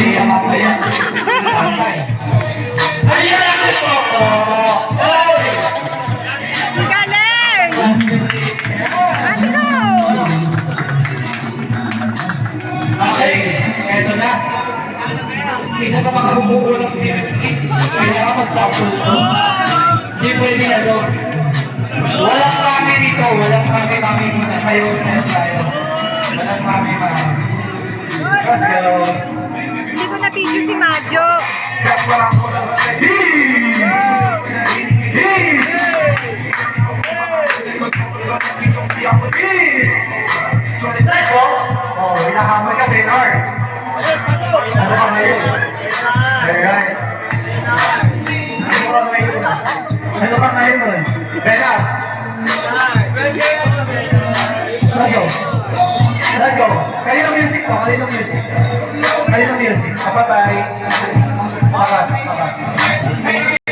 Ayan, mamaya. Ayan ang gusto ko. Oy! Galing! Atino! Okay, eto na. Isa sa mga bumubuo ng CMC. Kaya ka mag-samples ko. Hindi pwede ano. Walang mami dito. Walang mami muna. Sayo tayo. Walang mami. Let's go. Hindi ko na-video si Madjo. Let's go. Oh, hinahamay ka, Bernard. Ano ka ngayon? Alright. Ano ka ngayon? Bernard. Let's go. Let's go. Kaninong music to? Kaninong music? Kaninong music? Kapatay. Pakat.